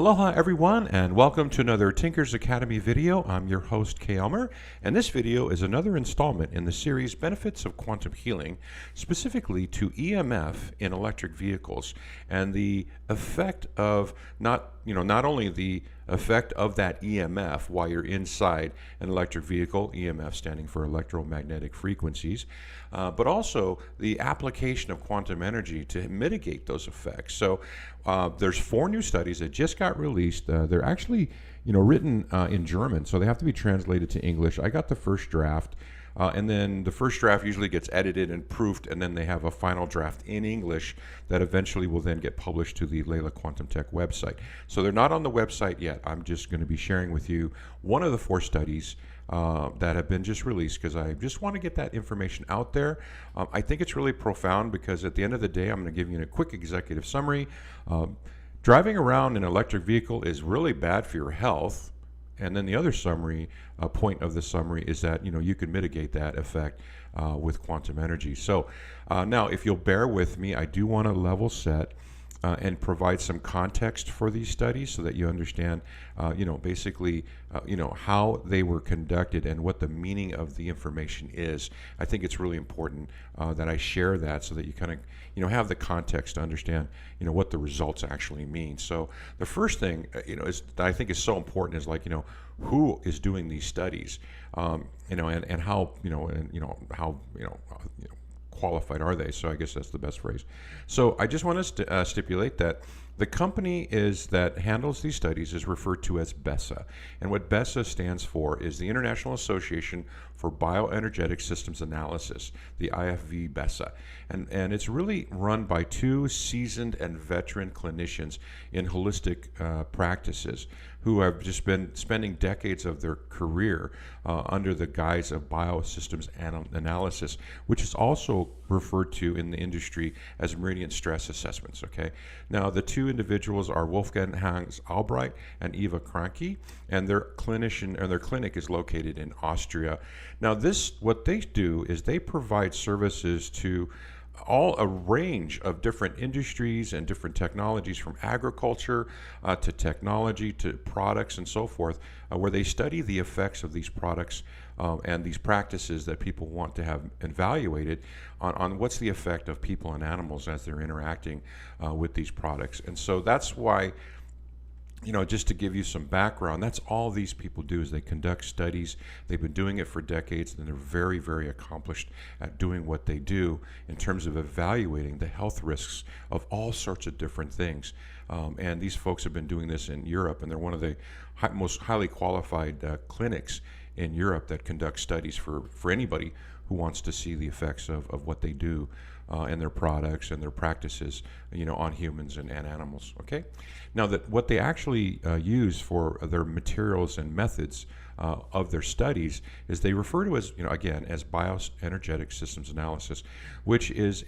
Aloha everyone, and welcome to another Tinker's Academy video. I'm your host Kay Elmer, and this video is another installment in the series Benefits of Quantum Healing, specifically to EMF in electric vehicles and the effect of not only the effect of that EMF while you're inside an electric vehicle, EMF standing for electromagnetic frequencies, but also the application of quantum energy to mitigate those effects. So there's 4 new studies that just got released. They're actually written in German, so they have to be translated to English. I got the first draft. And then the first draft usually gets edited and proofed, and then they have a final draft in English that eventually will then get published to the Leela Quantum Tech website. So they're not on the website yet. I'm just going to be sharing with you one of the 4 studies that have been just released because I just want to get that information out there. I think it's really profound because at the end of the day, I'm going to give you a quick executive summary. Driving around in an electric vehicle is really bad for your health. And then the other summary point of the summary is that you can mitigate that effect with quantum energy. So now, if you'll bear with me, I do want to level set and provide some context for these studies so that you understand, basically, how they were conducted and what the meaning of the information is. I think it's really important that I share that so that you kind of, have the context to understand, what the results actually mean. So the first thing, is that I think is so important is like, who is doing these studies, and how, qualified are they? So I guess that's the best phrase. So I just want to stipulate that the company that handles these studies is referred to as BESA. And what BESA stands for is the International Association for Bioenergetic Systems Analysis, the IFV BESA. And it's really run by 2 seasoned and veteran clinicians in holistic practices who have just been spending decades of their career under the guise of biosystems analysis, which is also referred to in the industry as meridian stress assessments. Okay, now the 2 individuals are Wolfgang Hans Albright and Eva Kranke, and their clinic is located in Austria. Now what they do is they provide services to a range of different industries and different technologies, from agriculture to technology to products and so forth, where they study the effects of these products and these practices that people want to have evaluated on what's the effect of people and animals as they're interacting with these products. And so that's why, just to give you some background, that's all these people do is they conduct studies. They've been doing it for decades, and they're very, very accomplished at doing what they do in terms of evaluating the health risks of all sorts of different things. And these folks have been doing this in Europe, and they're one of the most highly qualified clinics in Europe that conduct studies for anybody who wants to see the effects of what they do and their products and their practices, on humans and animals. Okay, now what they actually use for their materials and methods of their studies is they refer to as as bioenergetic systems analysis, which is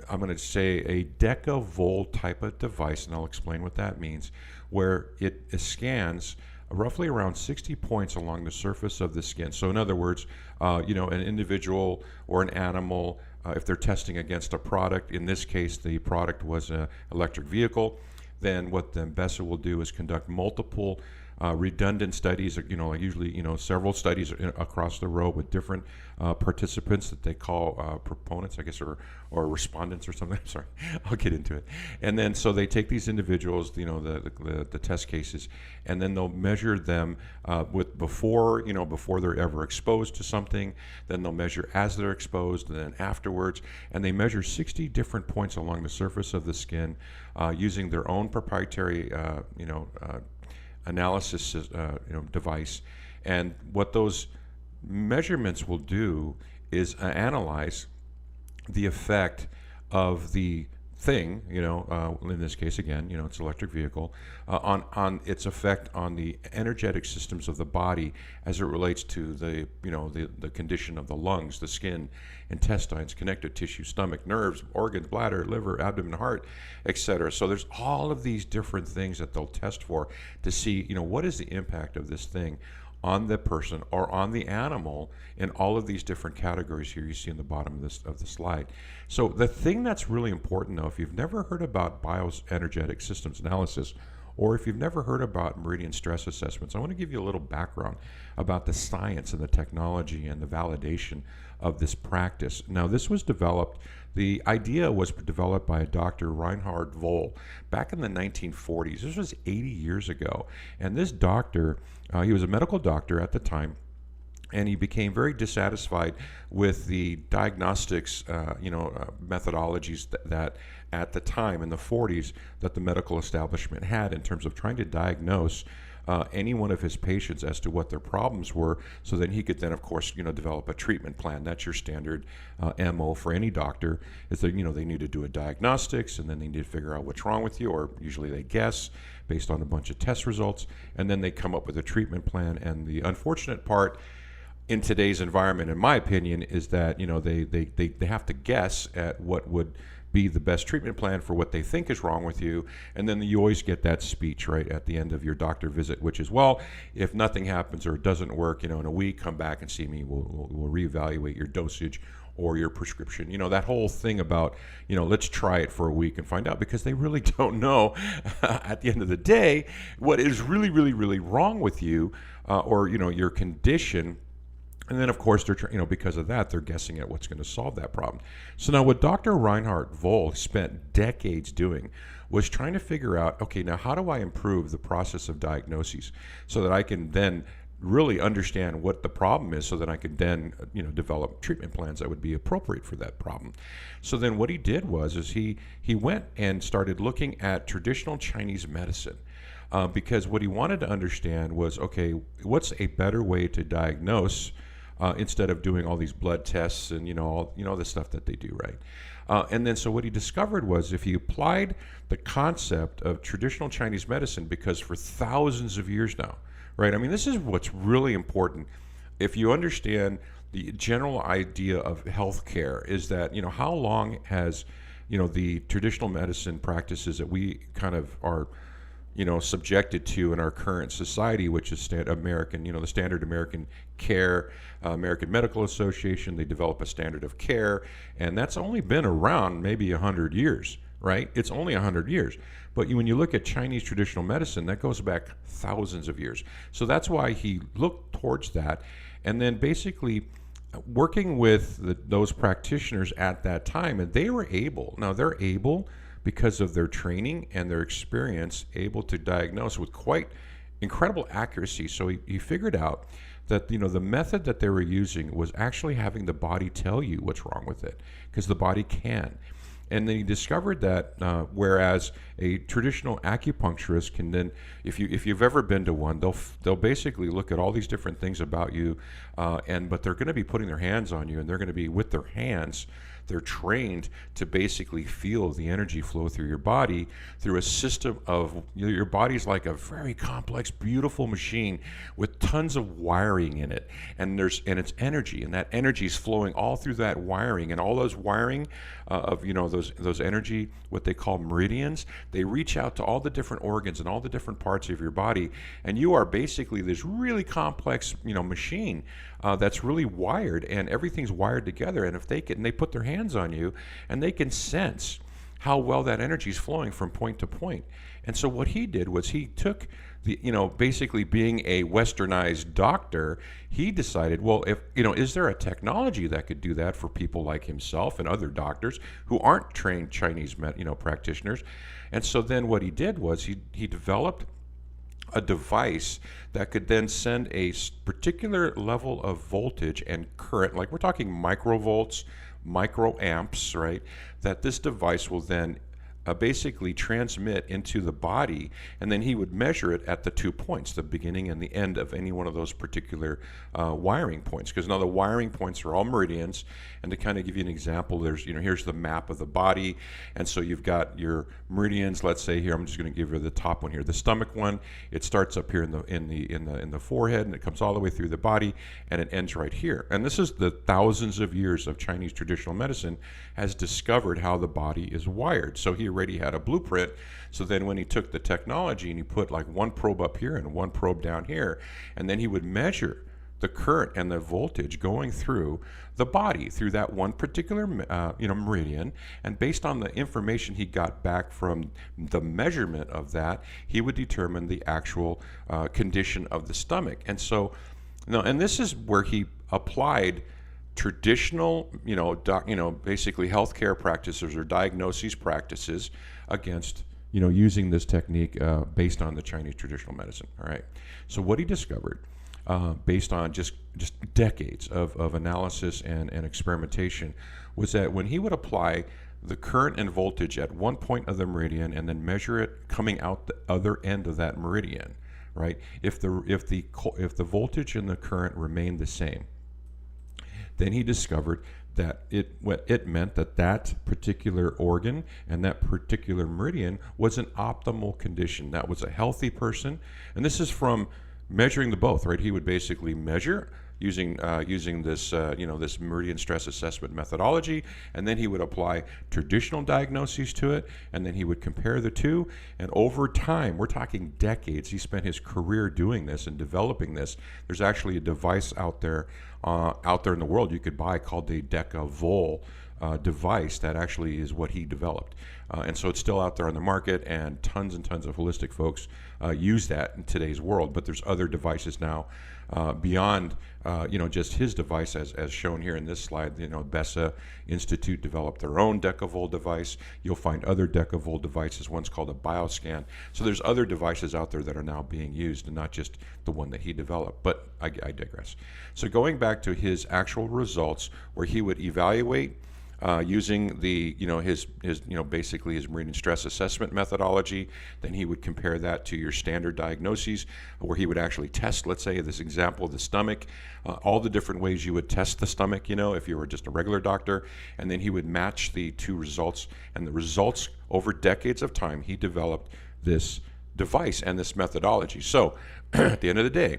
I'm going to say a decavolt type of device, and I'll explain what that means, where it scans roughly around 60 points along the surface of the skin. So in other words, an individual or an animal, if they're testing against a product, in this case the product was an electric vehicle, then what the BESA will do is conduct multiple redundant studies, usually several studies across the row with different participants that they call proponents, I guess, or respondents or something. Sorry, I'll get into it. And then so they take these individuals, the test cases, and then they'll measure them before they're ever exposed to something. Then they'll measure as they're exposed, and then afterwards, and they measure 60 different points along the surface of the skin using their own proprietary analysis device. And what those measurements will do is analyze the effect of the thing, in this case again, it's an electric vehicle, on its effect on the energetic systems of the body as it relates to the condition of the lungs, the skin, intestines, connective tissue, stomach, nerves, organs, bladder, liver, abdomen, heart, etc. So there's all of these different things that they'll test for to see, what is the impact of this thing on the person or on the animal in all of these different categories here you see in the bottom of the slide. So the thing that's really important, though, if you've never heard about bioenergetic systems analysis, or if you've never heard about meridian stress assessments, I want to give you a little background about the science and the technology and the validation of this practice. Now, this was developed, the idea was developed by Dr. Reinhard Voll back in the 1940s. This was 80 years ago. And this doctor, he was a medical doctor at the time, and he became very dissatisfied with the diagnostics, methodologies that at the time in the 40s that the medical establishment had in terms of trying to diagnose any one of his patients as to what their problems were, so then he could then, of course, develop a treatment plan. That's your standard MO for any doctor, is that, they need to do a diagnostics, and then they need to figure out what's wrong with you, or usually they guess based on a bunch of test results, and then they come up with a treatment plan. And the unfortunate part in today's environment, in my opinion, is that they have to guess at what would be the best treatment plan for what they think is wrong with you, and then you always get that speech right at the end of your doctor visit, which is, well, if nothing happens or it doesn't work, in a week, come back and see me. We'll reevaluate your dosage or your prescription. That whole thing about, let's try it for a week and find out, because they really don't know at the end of the day what is really, really, really wrong with you, or your condition. And then, of course, they're because of that, they're guessing at what's going to solve that problem. So now, what Dr. Reinhard Voll spent decades doing was trying to figure out, okay, now how do I improve the process of diagnoses so that I can then really understand what the problem is, so that I could then develop treatment plans that would be appropriate for that problem. So then, what he did was he went and started looking at traditional Chinese medicine. Because what he wanted to understand was, okay, what's a better way to diagnose instead of doing all these blood tests and all the stuff that they do, right? And then so what he discovered was, if he applied the concept of traditional Chinese medicine, because for thousands of years now, right? I mean, this is what's really important. If you understand the general idea of healthcare, is that how long has the traditional medicine practices that we kind of are subjected to in our current society, which is American, the standard American care, American Medical Association, they develop a standard of care, and that's only been around maybe 100 years, right? It's only 100 years. But when you look at Chinese traditional medicine, that goes back thousands of years. So that's why he looked towards that, and then basically working with those practitioners at that time, and they're able, because of their training and their experience, able to diagnose with quite incredible accuracy. So he figured out that the method that they were using was actually having the body tell you what's wrong with it, because the body can. And then he discovered that whereas a traditional acupuncturist can then, if you've ever been to one, they'll basically look at all these different things about you, but they're going to be putting their hands on you, and they're going to be with their hands. They're trained to basically feel the energy flow through your body through a system of, your body's like a very complex, beautiful machine with tons of wiring in it, and it's energy, and that energy is flowing all through that wiring, and all those wiring of those energy, what they call meridians, they reach out to all the different organs and all the different parts of your body, and you are basically this really complex machine that's really wired, and everything's wired together. And if they put their hands on you, and they can sense how well that energy is flowing from point to point. And so what he did was he took basically being a westernized doctor, he decided, well, if is there a technology that could do that for people like himself and other doctors who aren't trained Chinese practitioners? And so then what he did was he developed a device that could then send a particular level of voltage and current, like we're talking microvolts, microamps, right? That this device will then basically transmit into the body, and then he would measure it at the 2 points, the beginning and the end of any one of those particular wiring points. Because now the wiring points are all meridians, and to kind of give you an example, there's here's the map of the body, and so you've got your meridians. Let's say here, I'm just going to give you the top one here, the stomach one. It starts up here in the forehead, and it comes all the way through the body, and it ends right here. And this is the thousands of years of Chinese traditional medicine has discovered how the body is wired. So he already had a blueprint. So then when he took the technology and he put like one probe up here and one probe down here, and then he would measure the current and the voltage going through the body through that one particular meridian, and based on the information he got back from the measurement of that, he would determine the actual condition of the stomach. And so, and this is where he applied traditional, basically healthcare practices or diagnoses practices against, using this technique based on the Chinese traditional medicine. All right. So what he discovered, based on just decades of analysis and experimentation, was that when he would apply the current and voltage at one point of the meridian and then measure it coming out the other end of that meridian, right? If the voltage and the current remained the same, then he discovered that it meant that particular organ and that particular meridian was an optimal condition. That was a healthy person, and this is from measuring the both, right? He would basically measure using this this meridian stress assessment methodology, and then he would apply traditional diagnoses to it, and then he would compare the two. And over time, we're talking decades, he spent his career doing this and developing this. There's actually a device out there in the world you could buy called the Decavol device that actually is what he developed. And so it's still out there on the market, and tons of holistic folks use that in today's world. But there's other devices now beyond just his device, as shown here in this slide. BESA Institute developed their own Decavol device. You'll find other Decavol devices. One's called a BioScan. So there's other devices out there that are now being used, and not just the one that he developed. But I digress. So going back to his actual results, where he would evaluate using the basically his meridian stress assessment methodology. Then he would compare that to your standard diagnoses, where he would actually test, let's say this example, the stomach, all the different ways you would test the stomach, if you were just a regular doctor, and then he would match the two results. And the results, over decades of time, he developed this device and this methodology. So at the end of the day,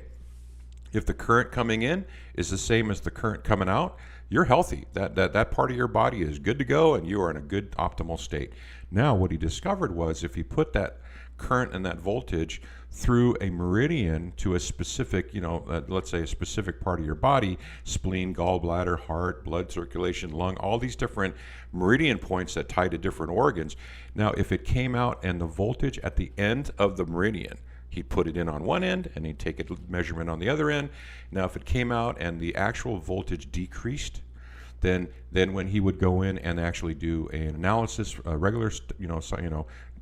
if the current coming in is the same as the current coming out, you're healthy. That part of your body is good to go, and you are in a good optimal state. Now, what he discovered was if he put that current and that voltage through a meridian to a specific, let's say a specific part of your body, spleen, gallbladder, heart, blood circulation, lung, all these different meridian points that tie to different organs. Now, if it came out and the voltage at the end of the meridian, he'd put it in on one end and he'd take a measurement on the other end. Now, if it came out and the actual voltage decreased, then when he would go in and actually do an analysis, a regular,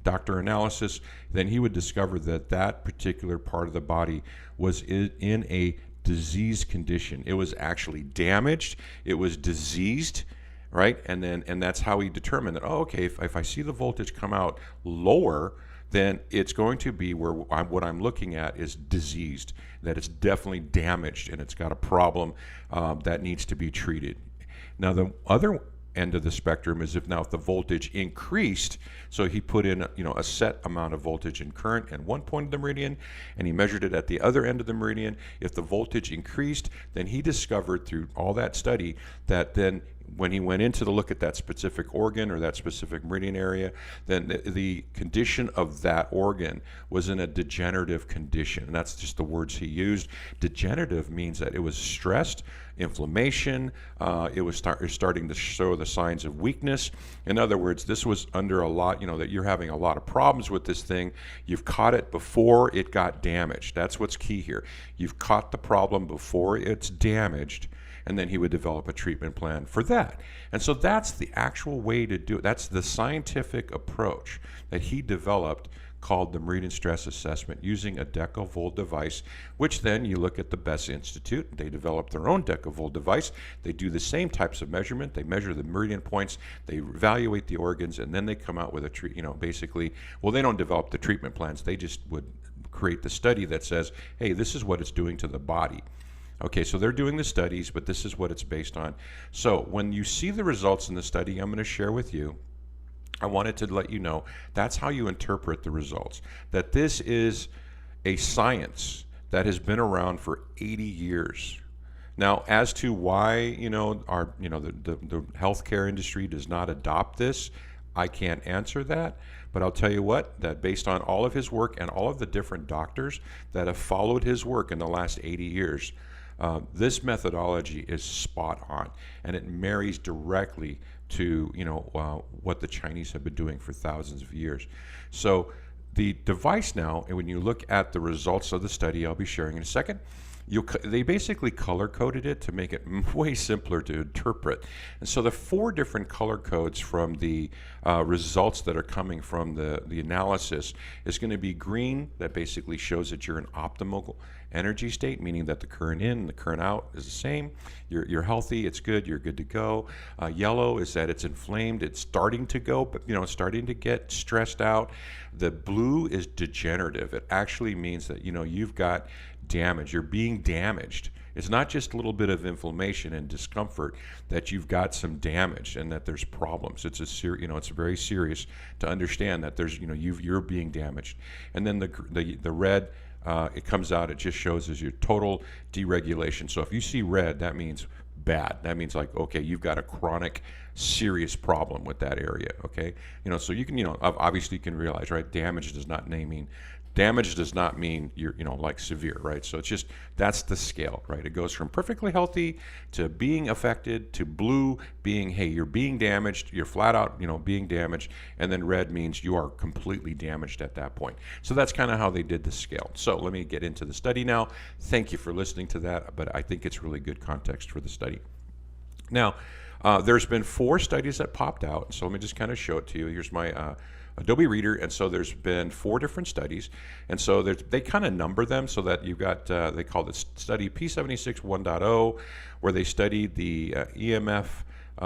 doctor analysis, then he would discover that particular part of the body was in a disease condition. It was actually damaged. It was diseased. Right, and that's how he determined that. Oh, okay, if I see the voltage come out lower, then it's going to be where what I'm looking at is diseased, that it's definitely damaged, and it's got a problem that needs to be treated. Now, the other end of the spectrum is if the voltage increased, so he put in a set amount of voltage and current at one point of the meridian, and he measured it at the other end of the meridian. If the voltage increased, then he discovered through all that study that then when he went in to look at that specific organ or that specific meridian area, then the condition of that organ was in a degenerative condition. And that's just the words he used. Degenerative means that it was stressed, inflammation, it was starting to show the signs of weakness. In other words, this was under a lot, that you're having a lot of problems with this thing. You've caught it before it got damaged. That's what's key here. You've caught the problem before it's damaged, and then he would develop a treatment plan for that. And so that's the actual way to do it. That's the scientific approach that he developed, called the meridian stress assessment, using a Decavol device, which then you look at the BESA Institute. They developed their own Decavol device. They do the same types of measurement. They measure the meridian points, they evaluate the organs, and then they come out with a basically, well, they don't develop the treatment plans. They just would create the study that says, hey, this is what it's doing to the body. Okay, so they're doing the studies, but this is what it's based on. So when you see the results in the study I'm going to share with you, I wanted to let you know that's how you interpret the results. That this is a science that has been around for 80 years. Now, as to why, the healthcare industry does not adopt this, I can't answer that. But I'll tell you what, that based on all of his work and all of the different doctors that have followed his work in the last 80 years, This methodology is spot on, and it marries directly to what the Chinese have been doing for thousands of years. So the device now, and when you look at the results of the study I'll be sharing in a second, they basically color coded it to make it way simpler to interpret. And so the 4 different color codes from the results that are coming from the analysis is going to be green, that basically shows that you're in optimal energy state, meaning that the current in and the current out is the same. You're healthy, it's good, you're good to go. Yellow is that it's inflamed, it's starting to go, but it's starting to get stressed out. The blue is degenerative. It actually means that you've got damage. You're being damaged. It's not just a little bit of inflammation and discomfort, that you've got some damage and that there's problems. It's it's very serious to understand that there's you're being damaged. And then the red, it comes out. It just shows as your total deregulation. So if you see red, that means bad. That means like, okay, you've got a chronic, serious problem with that area. Okay, so you can obviously you can realize, right? Damage does not mean you're like severe, right? So it's just, that's the scale, right? It goes from perfectly healthy to being affected to blue being, hey, you're being damaged, you're flat out being damaged, and then red means you are completely damaged at that point. So that's kind of how they did the scale. So let me get into the study now. Thank you for listening to that, but I think it's really good context for the study. Now, there's been 4 studies that popped out, so let me just kind of show it to you. Here's my Adobe Reader, and so there's been 4 different studies, and so they kind of number them so that you've got, they call this study P76 1.0, where they studied the EMF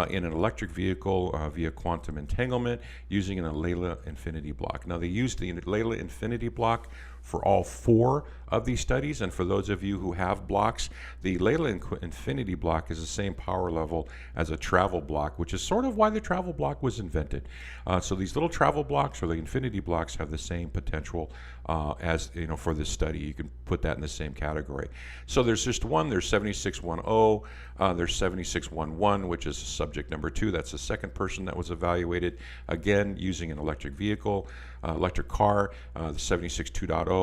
in an electric vehicle via quantum entanglement using an Leela infinity block. Now they used the Leela infinity block for all 4 of these studies, and for those of you who have blocks, the Leela infinity block is the same power level as a travel block, which is sort of why the travel block was invented. So these little travel blocks, or the infinity blocks, have the same potential as for this study. You can put that in the same category. So there's just one. There's 7610. There's 7611, which is subject number 2. That's the second person that was evaluated, again using an electric vehicle, electric car. The 76 2.0.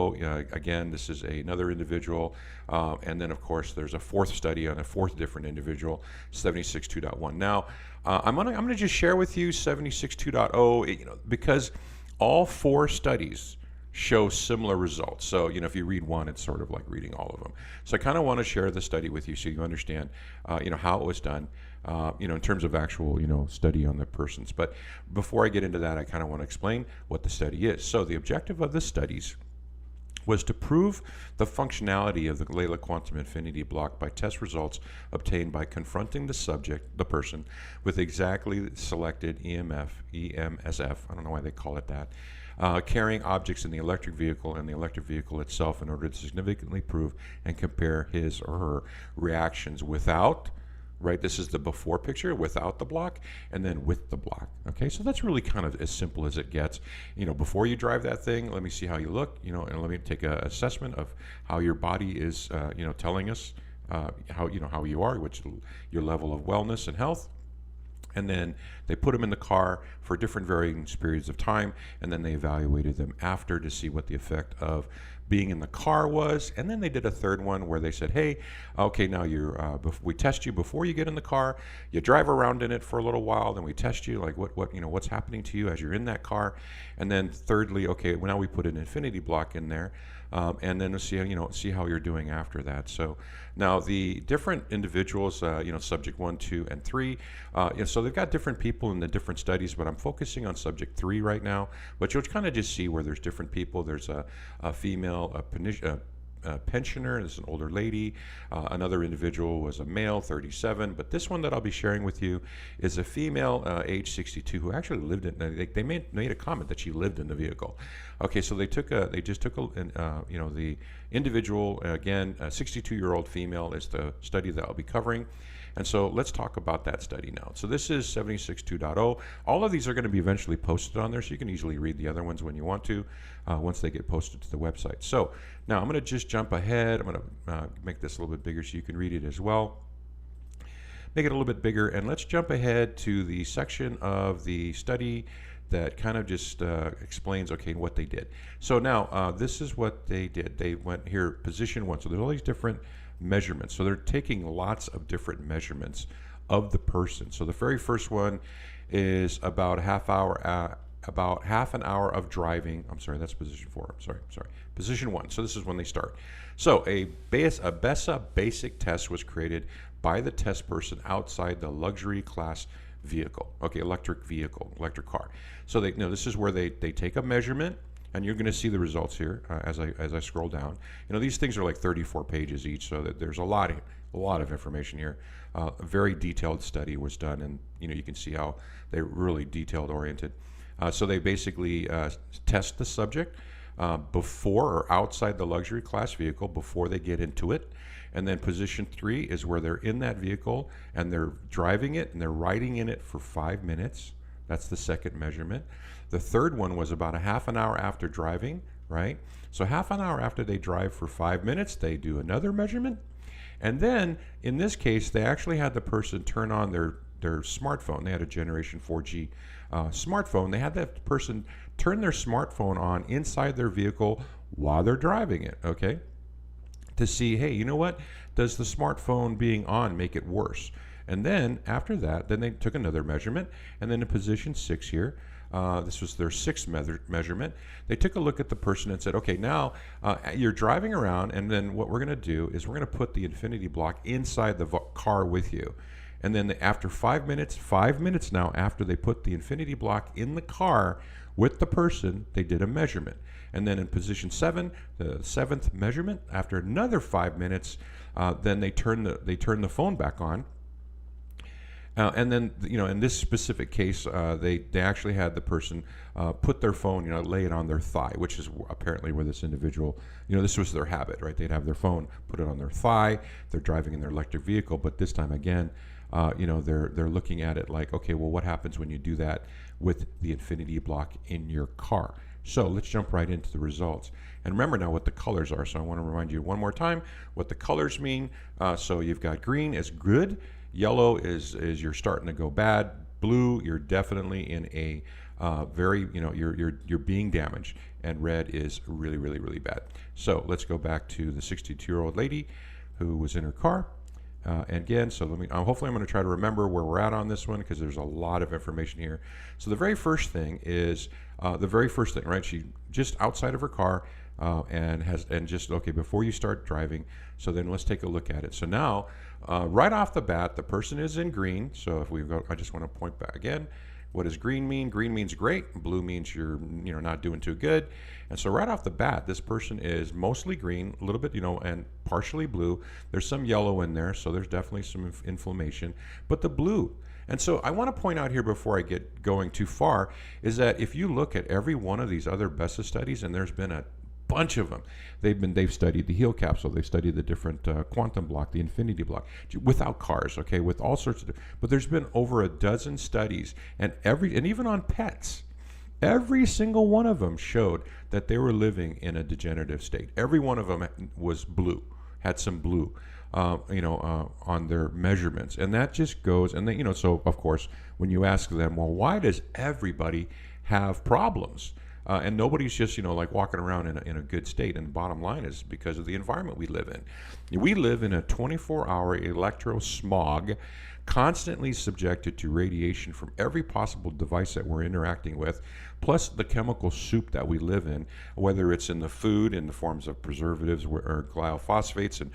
Again, this is another individual, and then of course there's a 4th study on a 4th different individual, 76 2.1. Now I'm gonna just share with you 76 2.0, because all 4 studies show similar results. So if you read one, it's sort of like reading all of them. So I kind of want to share the study with you so you understand how it was done, in terms of actual study on the persons. But before I get into that, I kind of want to explain what the study is. So the objective of the studies was to prove the functionality of the Leela quantum infinity block by test results obtained by confronting the person, with exactly selected EMSF, I don't know why they call it that, carrying objects in the electric vehicle and the electric vehicle itself, in order to significantly prove and compare his or her reactions without, right, this is the before picture, without the block, and then with the block. Okay, so that's really kind of as simple as it gets. Before you drive that thing, let me see how you look, and let me take an assessment of how your body is, telling us how you are, which your level of wellness and health. And then they put them in the car for different varying periods of time, and then they evaluated them after to see what the effect of being in the car was. And then they did a 3rd one where they said, hey, okay, now we test you before you get in the car, you drive around in it for a little while, then we test you, like what's happening to you as you're in that car. And then thirdly, okay, well, now we put an infinity block in there, and then we'll see how you're doing after that. So now the different individuals, subject 1, 2, and 3, so they've got different people in the different studies, but I'm focusing on subject 3 right now. But you'll kind of just see where there's different people. There's a female, pensioner, this is an older lady. Another individual was a male, 37. But this one that I'll be sharing with you is a female, age 62, who actually lived in. They made a comment that she lived in the vehicle. Okay, so they just took the individual, again, a 62-year-old female is the study that I'll be covering. And so let's talk about that study now. So this is 76 2.0. All of these are going to be eventually posted on there, so you can easily read the other ones when you want to, once they get posted to the website. So now I'm going to just jump ahead. I'm going to make this a little bit bigger so you can read it as well. Make it a little bit bigger, and let's jump ahead to the section of the study that kind of just explains, okay, what they did. So now this is what they did. They went here, position 1. So there's all these different measurements. So they're taking lots of different measurements of the person. So the very first one is about half an hour of driving. I'm sorry, that's position 4. I'm sorry. Position 1. So this is when they start. So a BESA basic test was created by the test person outside the luxury class vehicle. Okay, electric car. So this is where they take a measurement, and you're going to see the results here as I scroll down. These things are like 34 pages each, so that there's a lot of information here. A very detailed study was done, and you can see how they're really detailed oriented. So they basically test the subject before or outside the luxury class vehicle before they get into it. And then position 3 is where they're in that vehicle and they're driving it and they're riding in it for 5 minutes. That's the second measurement. The third one was about a half an hour after driving, right? So half an hour after they drive for 5 minutes, they do another measurement. And then in this case, they actually had the person turn on their smartphone. They had a Generation 4G smartphone. They had that person turn their smartphone on inside their vehicle while they're driving it, okay? To see, hey, you know what? Does the smartphone being on make it worse? And then after that, then they took another measurement. And then in position 6 here, this was their sixth measurement. They took a look at the person and said, okay, now you're driving around, and then what we're going to do is we're going to put the infinity block inside the car with you. And then after 5 minutes now after they put the infinity block in the car with the person, they did a measurement. And then in position 7, the seventh measurement, after another 5 minutes, then they turn the phone back on. And then, in this specific case, they actually had the person put their phone, lay it on their thigh, which is apparently where this individual, this was their habit, right? They'd have their phone, put it on their thigh. They're driving in their electric vehicle, but this time again, they're looking at it like, okay, well, what happens when you do that with the infinity block in your car? So let's jump right into the results. And remember now what the colors are. So I want to remind you one more time what the colors mean. So you've got green is good. Yellow is you're starting to go bad. Blue, you're definitely in a very, you're being damaged. And red is really, really, really bad. So let's go back to the 62-year-old lady who was in her car. And again, so hopefully I'm going to try to remember where we're at on this one because there's a lot of information here. So the very first thing is, right? She just outside of her car and just, okay, before you start driving. So then let's take a look at it. So now, right off the bat, the person is in green. So if we go, I just want to point back again. What does green mean? Green means great. Blue means you're not doing too good. And so right off the bat, this person is mostly green, a little bit, and partially blue. There's some yellow in there, so there's definitely some inflammation. But the blue, and so I want to point out here before I get going too far, is that if you look at every one of these other BESA studies, and there's been a bunch of them. They've studied the Heal capsule. They've studied the different quantum block, the infinity block, without cars, okay, with all sorts of. But there's been over a dozen studies, and even on pets, every single one of them showed that they were living in a degenerative state. Every one of them was blue, had some blue, on their measurements, and that just goes. And then, so of course, when you ask them, well, why does everybody have problems? And nobody's just, like walking around in a good state. And the bottom line is because of the environment we live in. We live in a 24-hour electro smog, constantly subjected to radiation from every possible device that we're interacting with, plus the chemical soup that we live in, whether it's in the food in the forms of preservatives or glyphosates and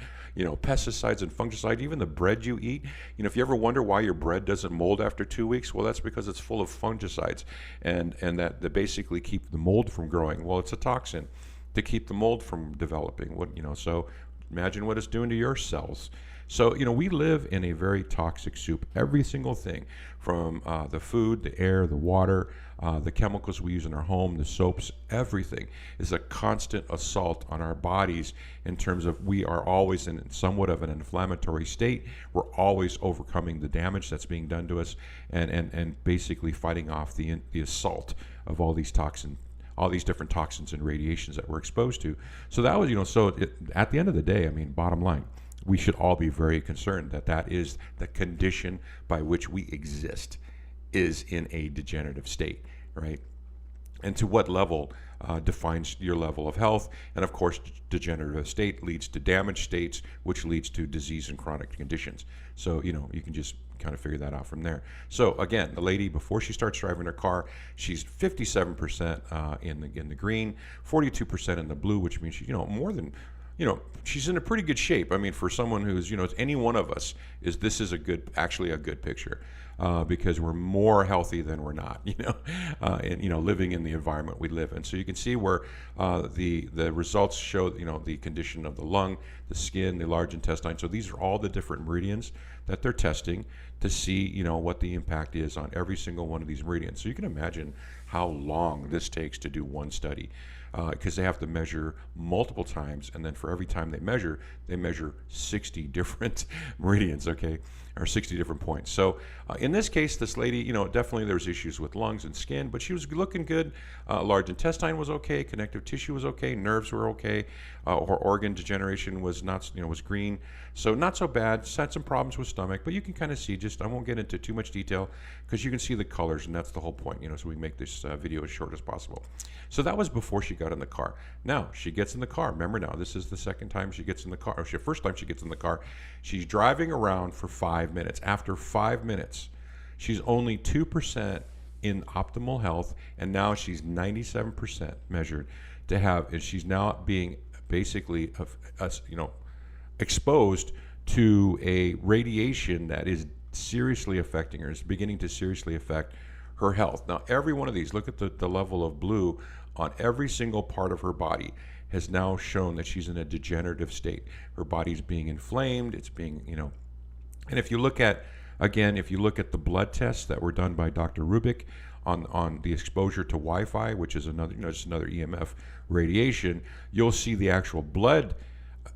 pesticides and fungicides, even the bread you eat. If you ever wonder why your bread doesn't mold after 2 weeks, well, that's because it's full of fungicides and that basically keep the mold from growing. Well, it's a toxin to keep the mold from developing. So imagine what it's doing to your cells. So, we live in a very toxic soup. Every single thing from the food, the air, the water, the chemicals we use in our home, the soaps, everything is a constant assault on our bodies in terms of we are always in somewhat of an inflammatory state. We're always overcoming the damage that's being done to us and basically fighting off the assault of all these different toxins and radiations that we're exposed to. So that was, at the end of the day, bottom line, we should all be very concerned that is the condition by which we exist, is in a degenerative state. right? And to what level defines your level of health. And of course, degenerative state leads to damaged states, which leads to disease and chronic conditions. So, you can just kind of figure that out from there. So again, the lady, before she starts driving her car, she's 57% in the green, 42% in the blue, which means she, more than, she's in a pretty good shape. I mean, for someone who's, any one of us, this is actually a good picture. Because we're more healthy than we're not, and living in the environment we live in. So you can see where the results show, the condition of the lung, the skin, the large intestine. So these are all the different meridians that they're testing to see, what the impact is on every single one of these meridians. So you can imagine how long this takes to do one study, because they have to measure multiple times, and then for every time they measure 60 different meridians, okay, or 60 different points. So in this case, this lady, definitely there's issues with lungs and skin, but she was looking good. Large intestine was okay, connective tissue was okay, nerves were okay, her organ degeneration was not, was green, so not so bad. She had some problems with stomach, but you can kind of see. I won't get into too much detail because you can see the colors, and that's the whole point, so we make this video as short as possible. So that was before she got in the car. Now she gets in the car. Remember, now this is the second time she gets in the car. Or first time she gets in the car. She's driving around for 5 minutes. After 5 minutes, she's only 2% in optimal health, and now she's 97% measured to have, and she's now being basically, exposed to a radiation that is seriously affecting her. It's beginning to seriously affect her health. Now, every one of these, look at the level of blue on every single part of her body, has now shown that she's in a degenerative state. Her body's being inflamed. It's being, and if you look at the blood tests that were done by Dr. Rubik on the exposure to Wi-Fi, which is another, just another EMF radiation, you'll see the actual blood.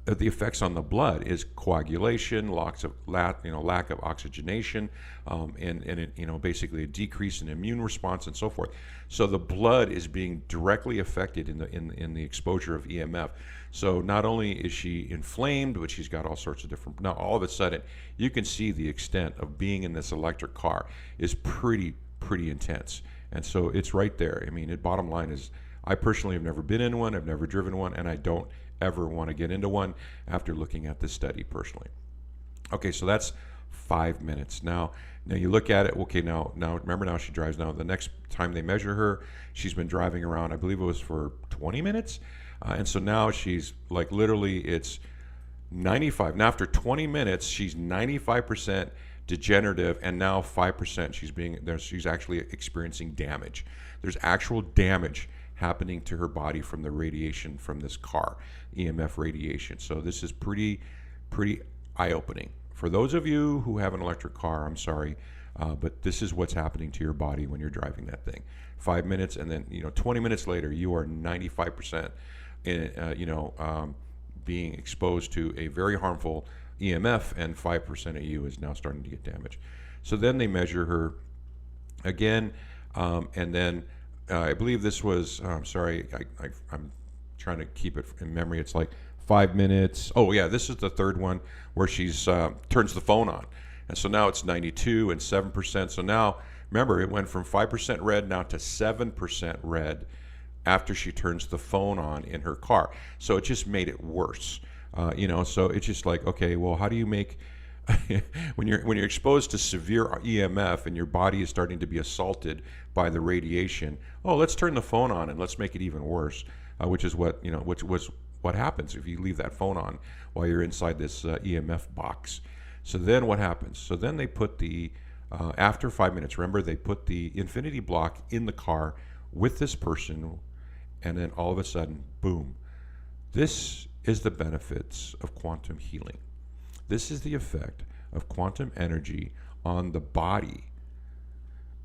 The effects on the blood is coagulation, lack of oxygenation, and basically a decrease in immune response and so forth. So the blood is being directly affected in the exposure of EMF. So not only is she inflamed, but she's got all sorts of different. Now all of a sudden, you can see the extent of being in this electric car is pretty intense, and so it's right there. I mean, the bottom line is, I personally have never been in one, I've never driven one, and I don't ever want to get into one after looking at this study personally. Okay, so that's 5 minutes. Now you look at it. Okay, now remember, now she drives. Now the next time they measure her, she's been driving around, I believe it was for 20 minutes, and so now she's like, literally, it's 95. Now after 20 minutes, she's 95% degenerative, and now 5% she's actually experiencing damage. There's actual damage happening to her body from the radiation from this car, EMF radiation. So this is pretty eye-opening. For those of you who have an electric car, I'm sorry, but this is what's happening to your body when you're driving that thing. 5 minutes, and then 20 minutes later, you are 95% being exposed to a very harmful EMF, and 5% of you is now starting to get damaged. So then they measure her again, and then I believe this was, I'm sorry, I'm trying to keep it in memory. It's like 5 minutes. Oh yeah, this is the third one where she's turns the phone on, and so now it's 92 and 7%. So now, remember, it went from 5% red now to 7% red after she turns the phone on in her car. So it just made it worse. So it's just like, okay, well, how do you make when you're exposed to severe EMF and your body is starting to be assaulted by the radiation? Oh, let's turn the phone on and let's make it even worse, which is what which was what happens if you leave that phone on while you're inside this EMF box. So then what happens? So then they put after 5 minutes, remember, they put the infinity block in the car with this person, and then all of a sudden, boom. This is the benefits of quantum healing. This is the effect of quantum energy on the body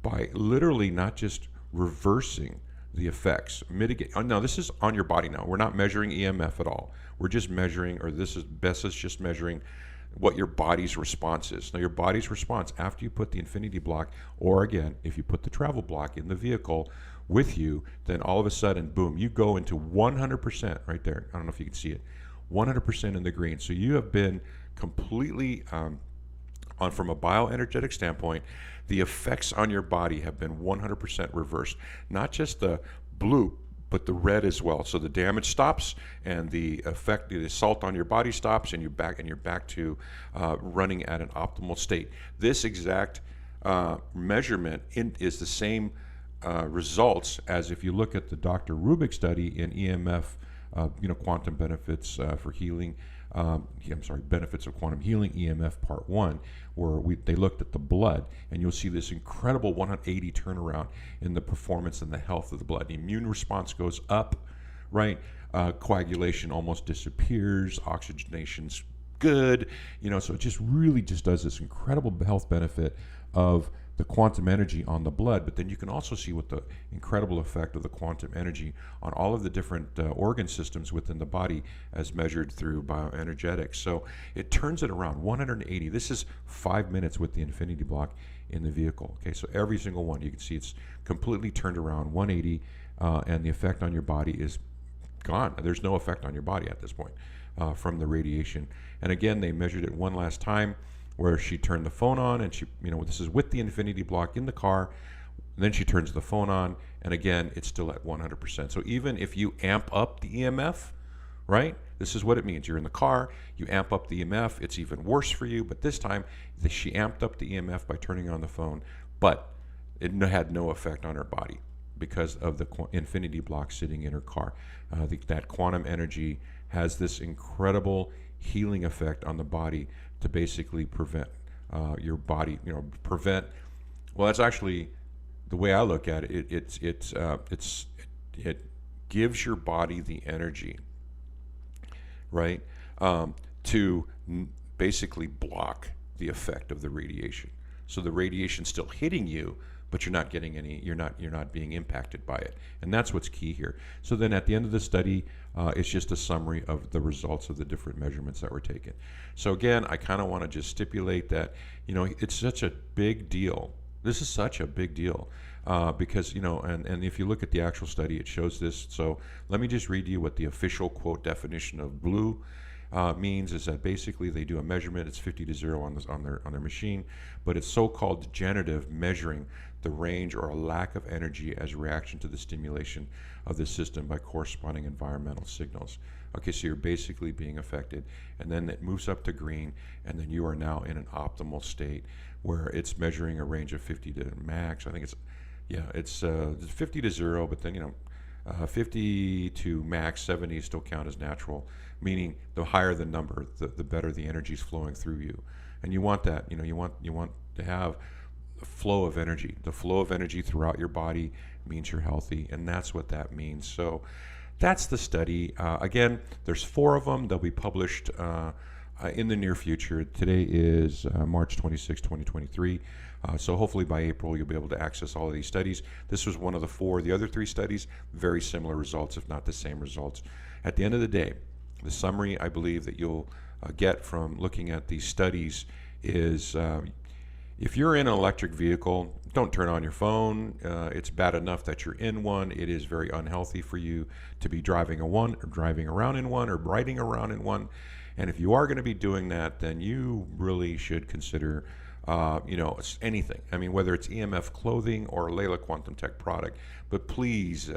by literally not just reversing the effects, mitigate. Now, this is on your body now. We're not measuring EMF at all. We're just measuring, or BESA's just measuring what your body's response is. Now, your body's response after you put the infinity block, or again, if you put the travel block in the vehicle with you, then all of a sudden, boom, you go into 100% right there. I don't know if you can see it. 100% in the green. So you have been completely from a bioenergetic standpoint, the effects on your body have been 100% reversed. Not just the blue, but the red as well. So the damage stops, and the effect, the assault on your body stops, and you're back to running at an optimal state. This exact measurement is the same results as if you look at the Dr. Rubik study in EMF, quantum benefits for healing. Benefits of quantum healing, EMF Part 1, where they looked at the blood, and you'll see this incredible 180 turnaround in the performance and the health of the blood. The immune response goes up, right? Coagulation almost disappears, oxygenation's good, so it just really just does this incredible health benefit of the quantum energy on the blood. But then you can also see what the incredible effect of the quantum energy on all of the different organ systems within the body as measured through bioenergetics. So it turns it around 180. This is 5 minutes with the infinity block in the vehicle. Okay, so every single one, you can see it's completely turned around 180, and the effect on your body is gone. There's no effect on your body at this point from the radiation. And again, they measured it one last time, where she turned the phone on, and she, this is with the infinity block in the car. Then she turns the phone on, and again, it's still at 100%. So even if you amp up the EMF, right? This is what it means. You're in the car, you amp up the EMF, it's even worse for you. But this time, she amped up the EMF by turning on the phone, but it had no effect on her body because of the infinity block sitting in her car. That quantum energy has this incredible healing effect on the body to basically prevent your body, that's actually the way I look at it. It gives your body the energy, right, to basically block the effect of the radiation. So the radiation's still hitting you, but you're not getting any. You're not being impacted by it, and that's what's key here. So then, at the end of the study, it's just a summary of the results of the different measurements that were taken. So again, I kind of want to just stipulate that it's such a big deal. This is such a big deal because and if you look at the actual study, it shows this. So let me just read you what the official quote definition of blue means. Is that basically they do a measurement. It's 50 to 0 on their machine, but it's so-called degenerative, measuring the range or a lack of energy as a reaction to the stimulation of the system by corresponding environmental signals. Okay, so you're basically being affected, and then it moves up to green, and then you are now in an optimal state where it's measuring a range of 50 to max. I think it's 50 to 0, but then 50 to max, 70 still count as natural, meaning the higher the number, the better the energy is flowing through you. And you want that, you want to have a flow of energy. The flow of energy throughout your body means you're healthy, and that's what that means. So that's the study. Again, there's 4 of them. They'll be published in the near future. Today is March 26, 2023. So hopefully by April, you'll be able to access all of these studies. This was one of the 4. The other 3 studies, very similar results, if not the same results. At the end of the day, the summary I believe that you'll get from looking at these studies is if you're in an electric vehicle, don't turn on your phone. It's bad enough that you're in one. It is very unhealthy for you to be driving one, or driving around in one, or riding around in one. And if you are going to be doing that, then you really should consider anything. I mean, whether it's EMF clothing or Leela Quantum Tech product, but please,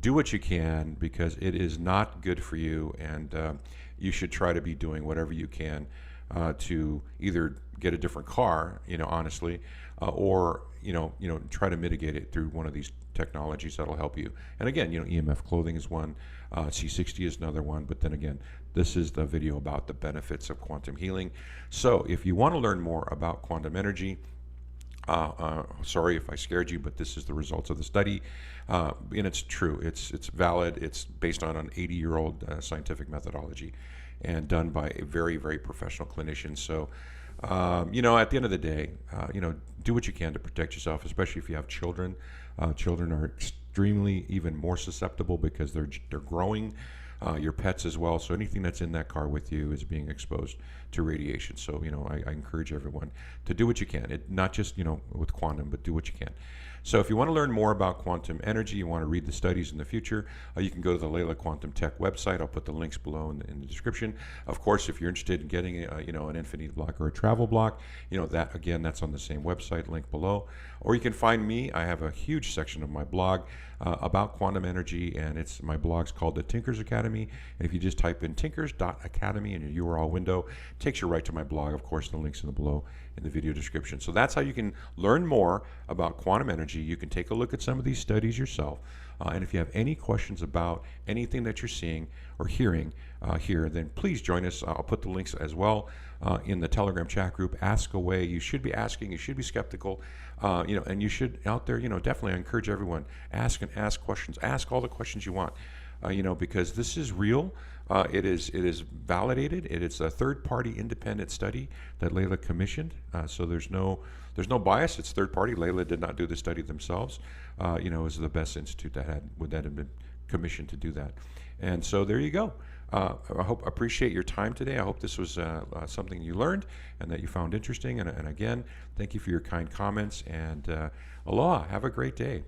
do what you can, because it is not good for you, and you should try to be doing whatever you can to either get a different car, honestly, or try to mitigate it through one of these technologies that'll help you. And again, EMF clothing is one, C60 is another one, but then again, this is the video about the benefits of quantum healing. So if you want to learn more about quantum energy, sorry if I scared you, but this is the results of the study, and it's true. It's valid. It's based on an 80-year-old scientific methodology, and done by a very, very professional clinician. So, at the end of the day, do what you can to protect yourself, especially if you have children. Children are extremely even more susceptible because they're growing. Your pets as well. So anything that's in that car with you is being exposed to radiation. So, I encourage everyone to do what you can. Not just, with quantum, but do what you can. So if you want to learn more about quantum energy, you want to read the studies in the future, you can go to the Leela Quantum Tech website. I'll put the links below in the description. Of course, if you're interested in getting an infinity block or a travel block, that again, that's on the same website, link below. Or you can find me. I have a huge section of my blog about quantum energy, and my blog's called the Tinkers Academy. And if you just type in tinkers.academy in your URL window, it takes you right to my blog. Of course, the link's in the below in the video description. So that's how you can learn more about quantum energy. You can take a look at some of these studies yourself. And if you have any questions about anything that you're seeing or hearing here, then please join us. I'll put the links as well in the Telegram chat group. Ask away. You should be asking. You should be skeptical. And you should out there. Definitely encourage everyone. Ask and ask questions. Ask all the questions you want. Because this is real. It is validated. It is a third-party independent study that Leela commissioned. So there's no bias. It's third-party. Leela did not do the study themselves. It was the BESA Institute that had been commissioned to do that. And so there you go. I appreciate your time today. I hope this was something you learned and that you found interesting. And again, thank you for your kind comments. And aloha. Have a great day.